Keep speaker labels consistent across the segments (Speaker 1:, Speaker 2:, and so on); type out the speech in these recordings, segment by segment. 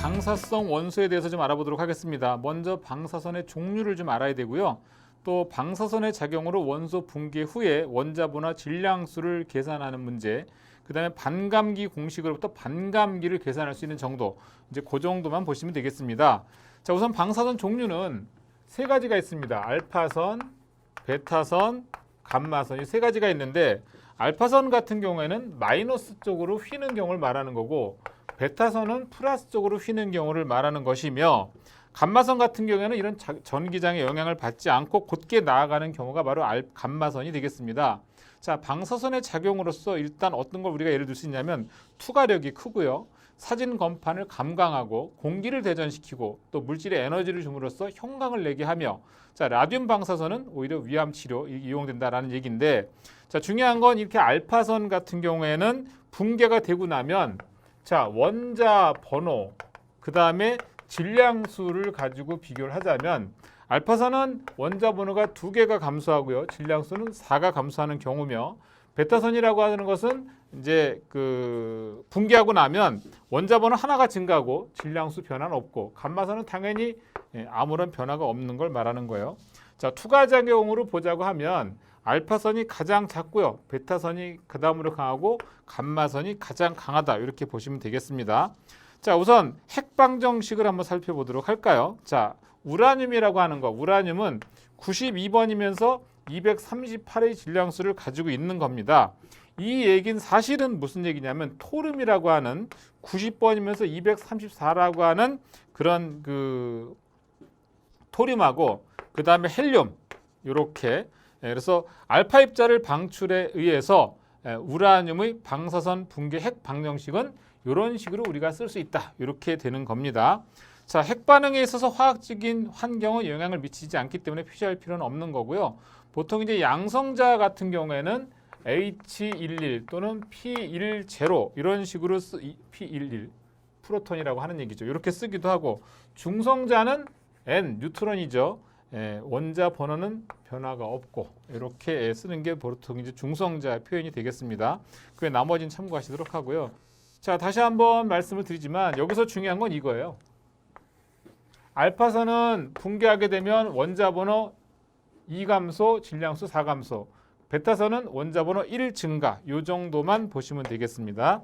Speaker 1: 방사성 원소에 대해서 좀 알아보도록 하겠습니다. 먼저 방사선의 종류를 좀 알아야 되고요. 또 방사선의 작용으로 원소 붕괴 후에 원자보나 질량수를 계산하는 문제, 그 다음에 반감기 공식으로부터 반감기를 계산할 수 있는 정도, 이제 그 정도만 보시면 되겠습니다. 자, 우선 방사선 종류는 세 가지가 있습니다. 알파선, 베타선, 감마선, 이 세 가지가 있는데 알파선 같은 경우에는 마이너스 쪽으로 휘는 경우를 말하는 거고, 베타선은 플러스 쪽으로 휘는 경우를 말하는 것이며, 감마선 같은 경우에는 이런 전기장의 영향을 받지 않고 곧게 나아가는 경우가 바로 감마선이 되겠습니다. 자, 방사선의 작용으로서 일단 어떤 걸 우리가 예를 들 수 있냐면 투과력이 크고요. 사진 건판을 감광하고 공기를 대전시키고 또 물질에 에너지를 줌으로써 형광을 내게 하며, 자, 라듐 방사선은 오히려 위암 치료 이용된다라는 얘기인데, 자, 중요한 건 이렇게 알파선 같은 경우에는 붕괴가 되고 나면 자, 원자 번호, 그 다음에 질량수를 가지고 비교를 하자면 알파선은 원자 번호가 2개가 감소하고요. 질량수는 4가 감소하는 경우며, 베타선이라고 하는 것은 이제 그 붕괴하고 나면 원자 번호 하나가 증가하고 질량수 변화는 없고, 감마선은 당연히 아무런 변화가 없는 걸 말하는 거예요. 자, 투과작용으로 보자고 하면 알파선이 가장 작고요. 베타선이 그 다음으로 강하고 감마선이 가장 강하다. 이렇게 보시면 되겠습니다. 자, 우선 핵방정식을 한번 살펴보도록 할까요? 자, 우라늄이라고 하는 거, 우라늄은 92번이면서 238의 질량수를 가지고 있는 겁니다. 이 얘기는 사실은 무슨 얘기냐면 토름이라고 하는 90번이면서 234라고 하는 그런 그 토륨하고 그 다음에 헬륨, 이렇게, 그래서 알파 입자를 방출에 의해서 우라늄의 방사선 붕괴 핵 방정식은 이런 식으로 우리가 쓸 수 있다. 이렇게 되는 겁니다. 자, 핵 반응에 있어서 화학적인 환경에 영향을 미치지 않기 때문에 표시할 필요는 없는 거고요. 보통 이제 양성자 같은 경우에는 H11 또는 P10 이런 식으로 P11 프로톤이라고 하는 얘기죠. 이렇게 쓰기도 하고, 중성자는 N 뉴트론이죠. 원자 번호는 변화가 없고, 이렇게 쓰는 게 보통 이제 중성자 표현이 되겠습니다. 그 나머지는 참고하시도록 하고요. 자, 다시 한번 말씀을 드리지만 여기서 중요한 건 이거예요. 알파선은 붕괴하게 되면 원자 번호 2 감소, 질량수 4 감소. 베타선은 원자 번호 1 증가. 이 정도만 보시면 되겠습니다.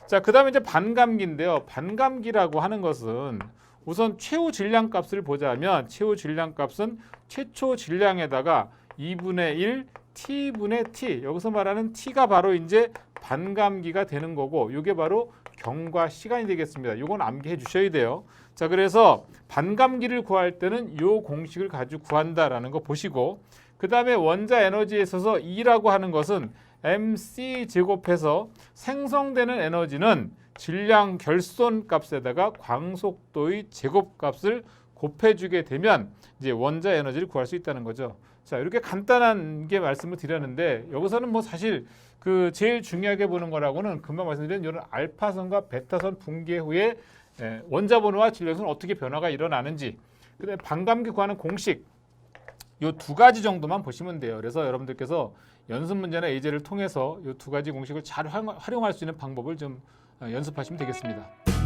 Speaker 1: 자, 그다음에 이제 반감기인데요. 반감기라고 하는 것은 우선 최후 질량 값을 보자면 최후 질량 값은 최초 질량에다가 2분의 1 T분의 T, 여기서 말하는 T가 바로 이제 반감기가 되는 거고, 이게 바로 경과 시간이 되겠습니다. 이건 암기해 주셔야 돼요. 자, 그래서 반감기를 구할 때는 이 공식을 가지고 구한다라는 거 보시고, 그 다음에 원자 에너지에 있어서 E라고 하는 것은 MC 제곱해서 생성되는 에너지는 질량 결손 값에다가 광속도의 제곱값을 곱해주게 되면 이제 원자 에너지를 구할 수 있다는 거죠. 자, 이렇게 간단한 게 말씀을 드렸는데, 여기서는 뭐 사실 그 제일 중요하게 보는 거라고는 금방 말씀드린 이런 알파선과 베타선 붕괴 후에 원자 번호와 질량수는 어떻게 변화가 일어나는지, 그다음에 반감기 구하는 공식, 이 두 가지 정도만 보시면 돼요. 그래서 여러분들께서 연습 문제나 예제를 통해서 이 두 가지 공식을 잘 활용할 수 있는 방법을 좀 연습하시면 되겠습니다.